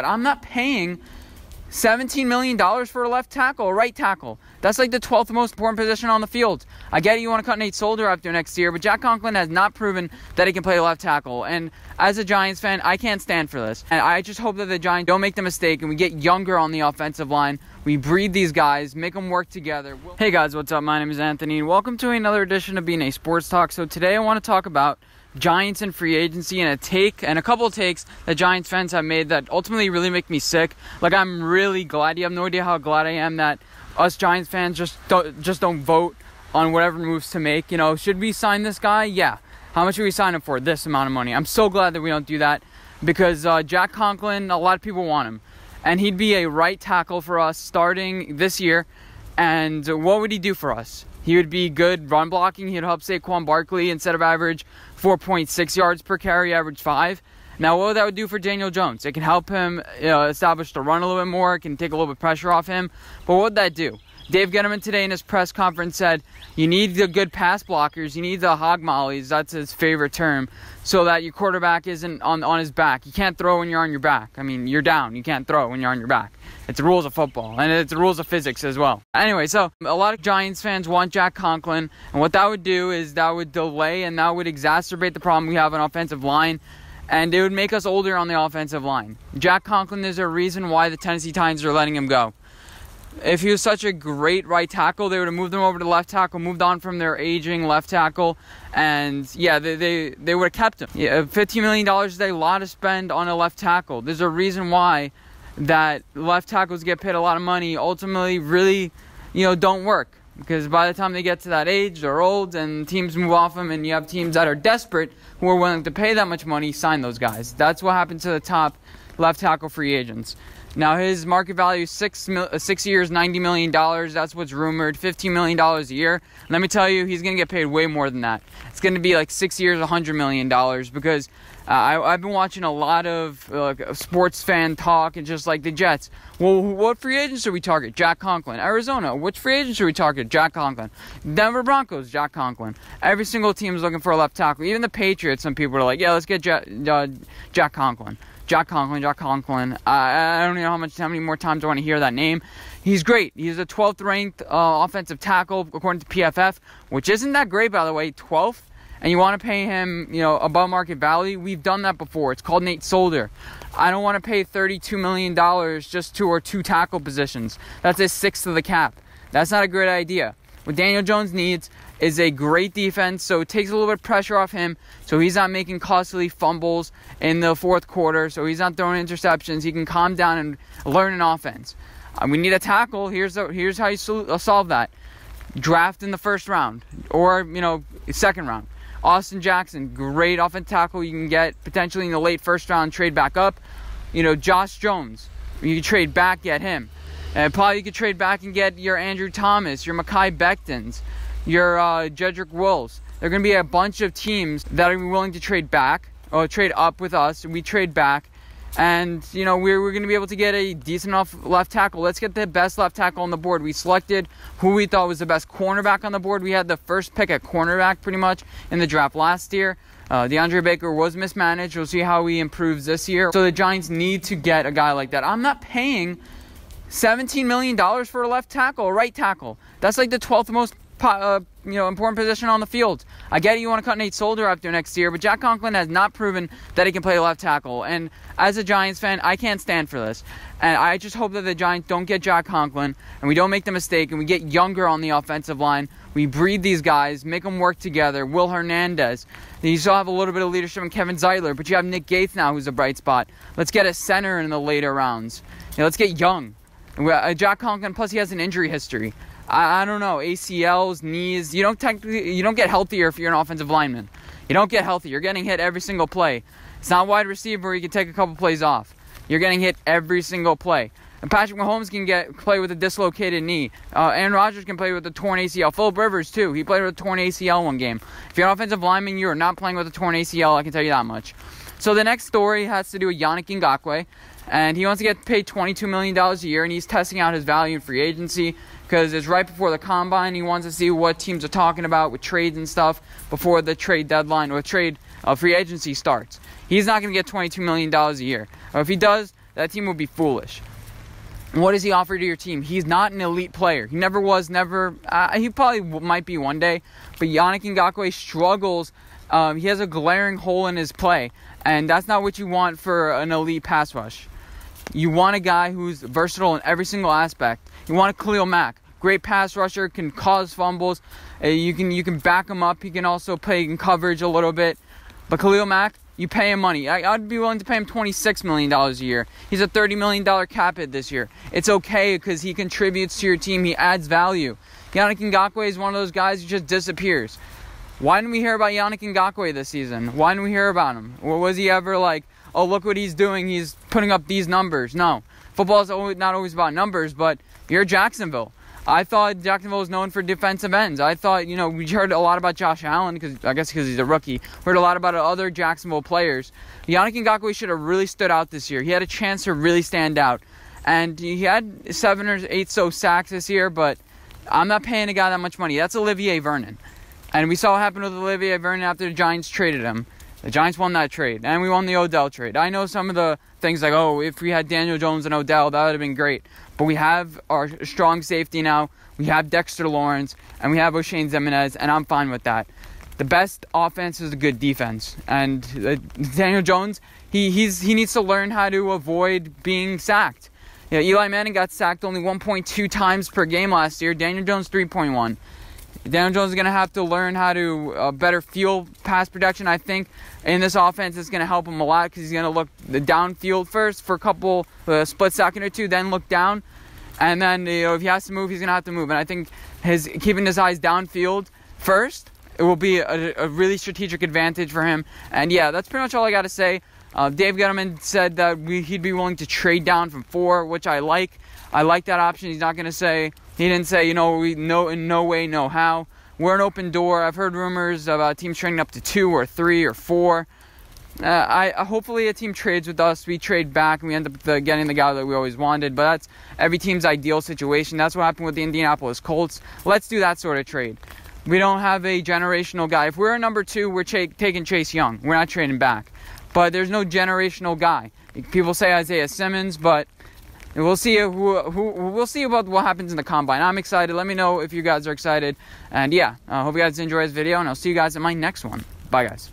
I'm not paying $17 million for a left tackle, a right tackle. That's like the 12th most important position on the field. I get it, you want to cut Nate Solder after next year, but Jack Conklin has not proven that he can play left tackle. And as a Giants fan, I can't stand for this. And I just hope that the Giants don't make the mistake and we get younger on the offensive line. We breed these guys, make them work together. Hey guys, what's up? My name is Anthony, and welcome to another edition of Being a Sports Talk. So today I want to talk about Giants and free agency and a couple of takes that Giants fans have made that ultimately really make me sick. Like, I'm really glad. You have no idea how glad I am that us Giants fans just don't vote on whatever moves to make. You know, should we sign this guy? Yeah. How much should we sign him for? This amount of money. I'm so glad that we don't do that because Jack Conklin, a lot of people want him. And he'd be a right tackle for us starting this year. And what would he do for us? He would be good run blocking. He'd help Saquon Barkley instead of average 4.6 yards per carry, average 5. Now, what that would do for Daniel Jones? It can help him establish the run a little bit more. It can take a little bit of pressure off him. But what would that do? Dave Gettleman today in his press conference said, you need the good pass blockers. You need the hog mollies. That's his favorite term. So that your quarterback isn't on his back. You can't throw when you're on your back. I mean, you're down. You can't throw when you're on your back. It's the rules of football. And it's the rules of physics as well. Anyway, so a lot of Giants fans want Jack Conklin. And what that would do is that would delay and that would exacerbate the problem we have on offensive line. And it would make us older on the offensive line. Jack Conklin, there's a reason why the Tennessee Titans are letting him go. If he was such a great right tackle, they would have moved him over to left tackle, moved on from their aging left tackle, and yeah, they would have kept him. Yeah, $15 million is a lot to spend on a left tackle. There's a reason why that left tackles get paid a lot of money ultimately really, don't work. Because by the time they get to that age, they're old, and teams move off them, and you have teams that are desperate who are willing to pay that much money, sign those guys. That's what happened to the top left tackle free agents. Now, his market value is 6 years, $90 million. That's what's rumored, $15 million a year. Let me tell you, he's going to get paid way more than that. It's going to be like 6 years, $100 million because I've been watching a lot of sports fan talk and just like the Jets. Well, what free agents should we target? Jack Conklin. Arizona, which free agents should we target? Jack Conklin. Denver Broncos, Jack Conklin. Every single team is looking for a left tackle. Even the Patriots, some people are like, yeah, let's get Jack Conklin. Jack Conklin. I don't know how many more times I want to hear that name. He's great. He's a 12th ranked offensive tackle according to PFF, which isn't that great, by the way, 12th. And you want to pay him, above market value. We've done that before. It's called Nate Solder. I don't want to pay $32 million just to two tackle positions. That's a sixth of the cap. That's not a great idea. What Daniel Jones needs is a great defense, so it takes a little bit of pressure off him, so he's not making costly fumbles in the fourth quarter, so he's not throwing interceptions. He can calm down and learn an offense. We need a tackle. Here's how you solve that. Draft in the first round or, second round. Austin Jackson, great offensive tackle you can get potentially in the late first round, trade back up. Josh Jones, you can trade back, get him. And probably you could trade back and get your Andrew Thomas, your Mekhi Bectons, your Jedrick Wills. There are going to be a bunch of teams that are willing to trade back or trade up with us. We trade back. And, we're going to be able to get a decent enough left tackle. Let's get the best left tackle on the board. We selected who we thought was the best cornerback on the board. We had the first pick at cornerback pretty much in the draft last year. DeAndre Baker was mismanaged. We'll see how he improves this year. So the Giants need to get a guy like that. I'm not paying $17 million for a left tackle, a right tackle. That's like the 12th most important position on the field. I get it, you want to cut Nate Solder after next year, but Jack Conklin has not proven that he can play left tackle. And as a Giants fan, I can't stand for this. And I just hope that the Giants don't get Jack Conklin and we don't make the mistake and we get younger on the offensive line. We breed these guys, make them work together. Will Hernandez. You still have a little bit of leadership in Kevin Zeitler, but you have Nick Gates now who's a bright spot. Let's get a center in the later rounds. Let's get young. Jack Conklin, plus he has an injury history. I don't know, ACLs, knees. You don't get healthier if you're an offensive lineman. You don't get healthy. You're getting hit every single play. It's not wide receiver where you can take a couple plays off. You're getting hit every single play. And Patrick Mahomes can play with a dislocated knee. Aaron Rodgers can play with a torn ACL. Philip Rivers, too. He played with a torn ACL one game. If you're an offensive lineman, you are not playing with a torn ACL. I can tell you that much. So the next story has to do with Yannick Ngakoue. And he wants to get paid $22 million a year, and he's testing out his value in free agency because it's right before the combine. He wants to see what teams are talking about with trades and stuff before the trade deadline or free agency starts. He's not going to get $22 million a year. Or if he does, that team would be foolish. What does he offer to your team? He's not an elite player. He never was, never. He probably might be one day. But Yannick Ngakoue struggles. He has a glaring hole in his play. And that's not what you want for an elite pass rush. You want a guy who's versatile in every single aspect. You want a Khalil Mack. Great pass rusher, can cause fumbles. You can back him up. He can also play in coverage a little bit. But Khalil Mack, you pay him money. I'd be willing to pay him $26 million a year. He's a $30 million cap hit this year. It's okay because he contributes to your team. He adds value. Yannick Ngakoue is one of those guys who just disappears. Why didn't we hear about Yannick Ngakoue this season? Why didn't we hear about him? Or was he ever like, oh, look what he's doing. He's putting up these numbers. No. Football is not always about numbers, but you're Jacksonville. I thought Jacksonville was known for defensive ends. I thought, we heard a lot about Josh Allen, because he's a rookie. Heard a lot about other Jacksonville players. Yannick Ngakoue should have really stood out this year. He had a chance to really stand out. And he had 7 or 8 sacks this year, but I'm not paying a guy that much money. That's Olivier Vernon. And we saw what happened with Olivier Vernon after the Giants traded him. The Giants won that trade, and we won the Odell trade. I know some of the things like, if we had Daniel Jones and Odell, that would have been great. But we have our strong safety now. We have Dexter Lawrence, and we have O'Shane Ximines, and I'm fine with that. The best offense is a good defense. And Daniel Jones, he needs to learn how to avoid being sacked. Eli Manning got sacked only 1.2 times per game last year. Daniel Jones, 3.1. Daniel Jones is going to have to learn how to better feel pass protection. I think in this offense it's going to help him a lot because he's going to look the downfield first for a couple split second or two, then look down, and then if he has to move, he's going to have to move. And I think keeping his eyes downfield first, it will be a really strategic advantage for him. And yeah, that's pretty much all I got to say. Dave Gettleman said that he'd be willing to trade down from 4, which I like. I like that option. He's not going to say. He didn't say, we know in no way, no how. We're an open door. I've heard rumors about teams trading up to 2 or 3 or 4. Hopefully a team trades with us. We trade back, and we end up getting the guy that we always wanted. But that's every team's ideal situation. That's what happened with the Indianapolis Colts. Let's do that sort of trade. We don't have a generational guy. If we're a number 2, we're taking Chase Young. We're not trading back. But there's no generational guy. People say Isaiah Simmons, but we'll see we'll see about what happens in the combine. I'm excited. Let me know if you guys are excited. And yeah, I hope you guys enjoy this video, and I'll see you guys in my next one. Bye, guys.